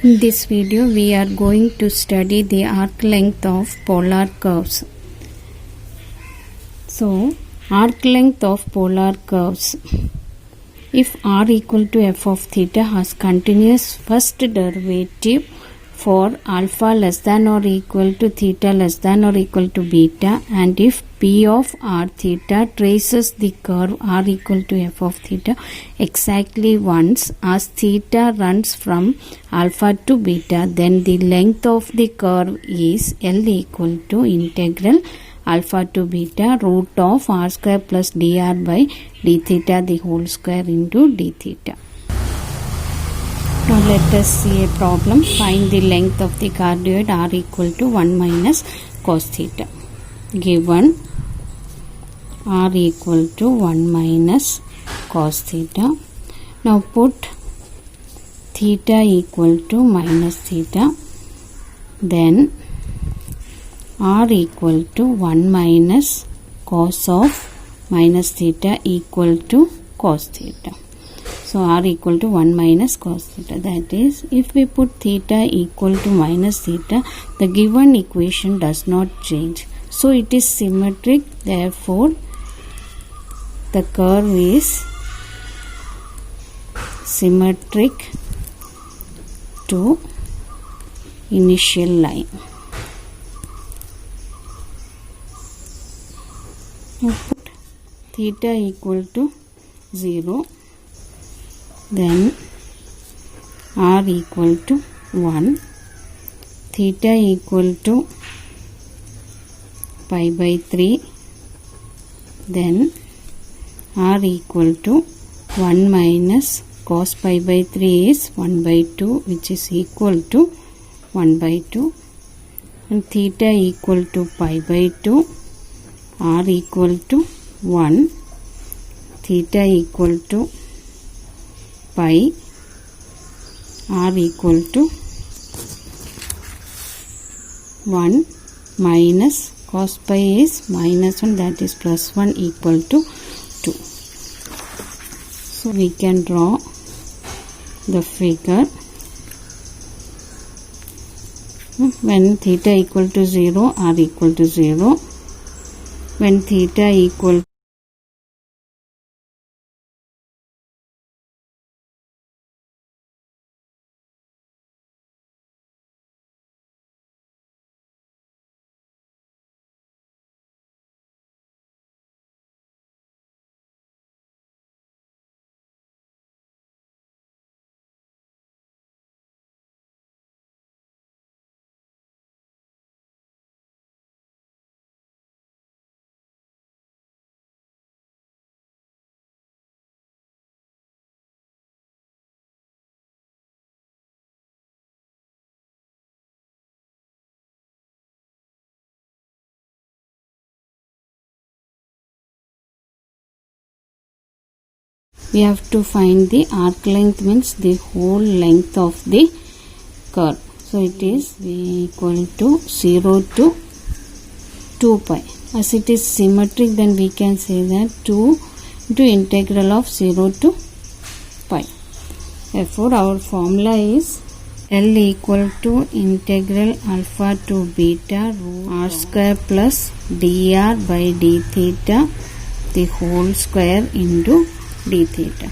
In this video we are going to study the arc length of polar curves. So arc length of polar curves. If r equal to f of theta has continuous first derivative for alpha less than or equal to theta less than or equal to beta, and if p of r theta traces the curve r equal to f of theta exactly once as theta runs from alpha to beta, then the length of the curve is L equal to integral alpha to beta root of r square plus dr by d theta the whole square into d theta. Now let us see a problem. Find the length of the cardioid r equal to 1 minus cos theta. Given r equal to 1 minus cos theta. Now put theta equal to minus theta. Then r equal to 1 minus cos of minus theta equal to cos theta. So r equal to 1 minus cos theta. That is, if we put theta equal to minus theta, the given equation does not change. So it is symmetric. Therefore, the curve is symmetric to initial line. Now put theta equal to 0. Then r equal to 1, theta equal to pi by 3, then r equal to 1 minus cos pi by 3 is 1 by 2, which is equal to 1 by 2, and theta equal to pi by 2, r equal to 1, theta equal to pi, r equal to 1 minus cos pi is minus 1, that is plus 1 equal to 2. So we can draw the figure. When theta equal to 0, r equal to 0. When theta equal we have to find the arc length, means the whole length of the curve. So it is v equal to 0 to 2 pi. As it is symmetric, then we can say that 2 into integral of 0 to pi. Therefore our formula is L equal to integral alpha to beta root r square plus dr by d theta the whole square into d theta.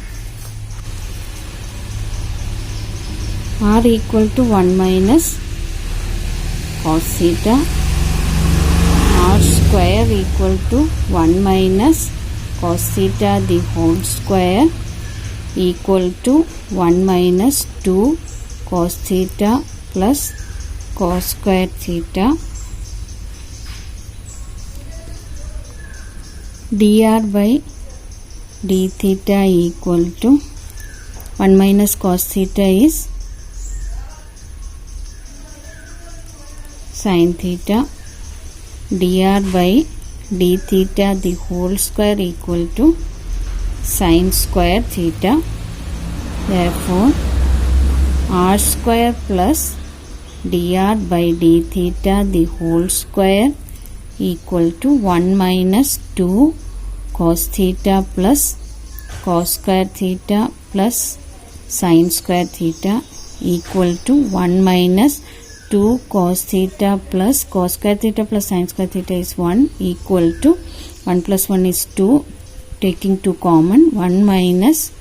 R equal to 1 minus cos theta, r square equal to 1 minus cos theta the whole square equal to 1 minus 2 cos theta plus cos square theta dr by d theta equal to 1 minus cos theta is sin theta, dr by d theta the whole square equal to sin square theta. Therefore r square plus dr by d theta the whole square equal to 1 minus 2 cos theta plus cos square theta plus sin square theta equal to 1 minus 2 cos theta plus cos square theta plus sin square theta is 1 equal to 1 plus 1 is 2, taking 2 common, 1 minus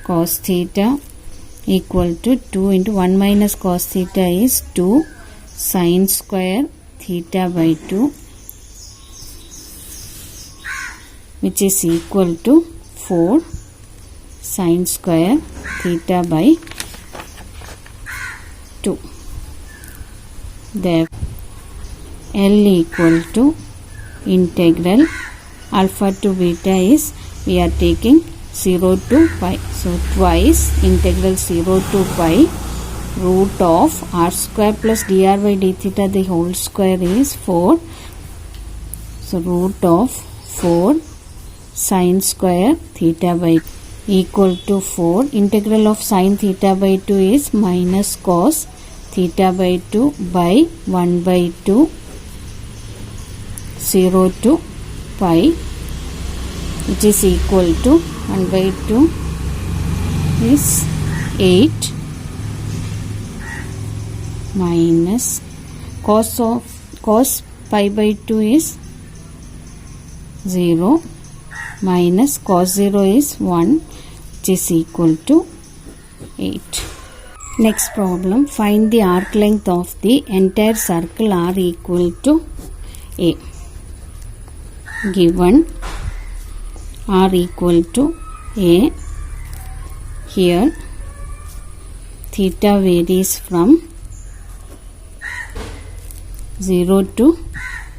cos theta equal to 2 into 1 minus cos theta is 2 sin square theta by 2, which is equal to 4 sin square theta by 2. Therefore, L equal to integral alpha to beta is, we are taking 0 to pi. So, twice integral 0 to pi root of r square plus dr by d theta the whole square is 4. So, root of 4 sin square theta by equal to 4. Integral of sin theta by 2 is minus cos theta by 2 by 1 by 2 0 to pi, which is equal to 1 by 2 is 8 minus cos pi by 2 is 0 minus cos 0 is 1, which is equal to 8. Next problem, find the arc length of the entire circle R equal to A. Given R equal to A, here theta varies from 0 to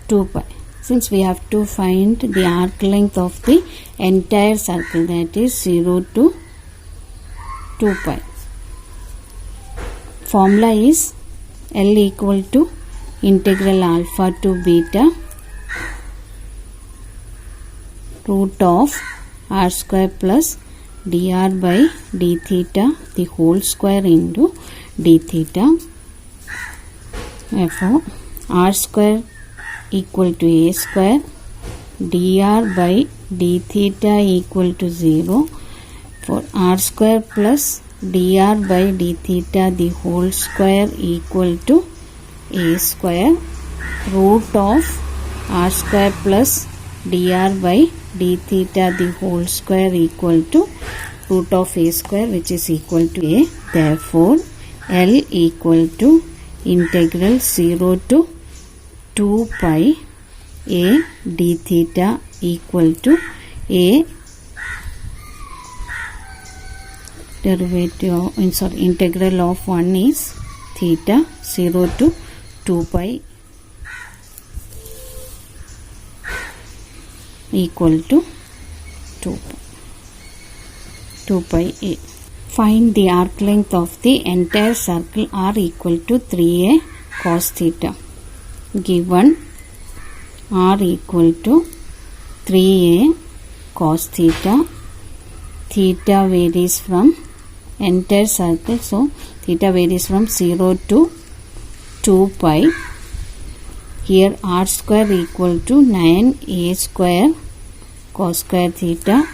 2 pi. Since we have to find the arc length of the entire circle, that is 0 to 2 pi. Formula is L equal to integral alpha to beta root of r square plus dr by d theta the whole square into d theta. Therefore, r square equal to a square, dr by d theta equal to 0. For r square plus dr by d theta the whole square equal to a square, root of r square plus dr by d theta the whole square equal to root of a square, which is equal to a. Therefore, L equal to integral 0 to 2 pi a d theta equal to a derivative integral of 1 is theta 0 to 2 pi equal to 2 pi a. Find the arc length of the entire circle R equal to 3a cos theta. Given R equal to 3a cos theta, theta varies from entire circle, so theta varies from 0 to 2 pi. Here r square equal to 9a square cos square theta,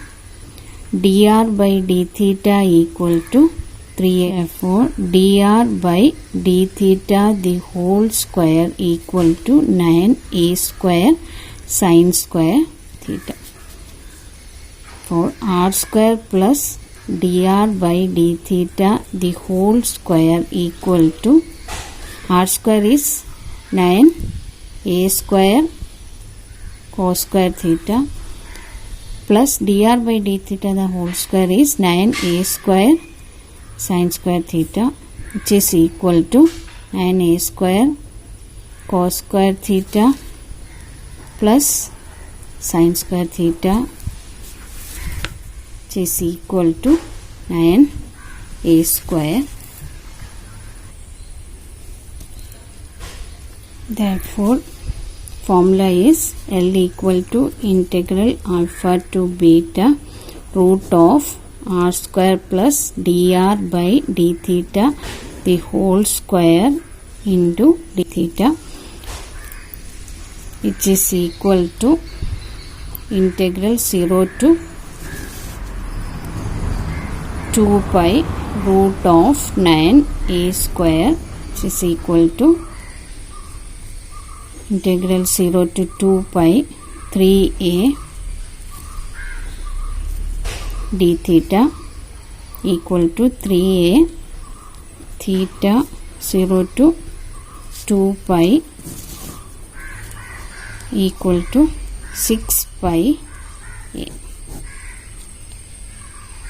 dr by d theta equal to 3a. Therefore, dr by d theta the whole square equal to 9a square sin square theta. For r square plus dr by d theta the whole square equal to, r square is 9a square cos square theta plus dr by d theta the whole square is 9a square sin square theta, which is equal to 9a square cos square theta plus sin square theta, which is equal to 9a square. Therefore, formula is L equal to integral alpha to beta root of r square plus dr by d theta the whole square into d theta, which is equal to integral 0 to 2 pi root of 9a square, which is equal to integral 0 to 2 pi 3a d theta equal to 3a theta 0 to 2 pi equal to 6 pi a.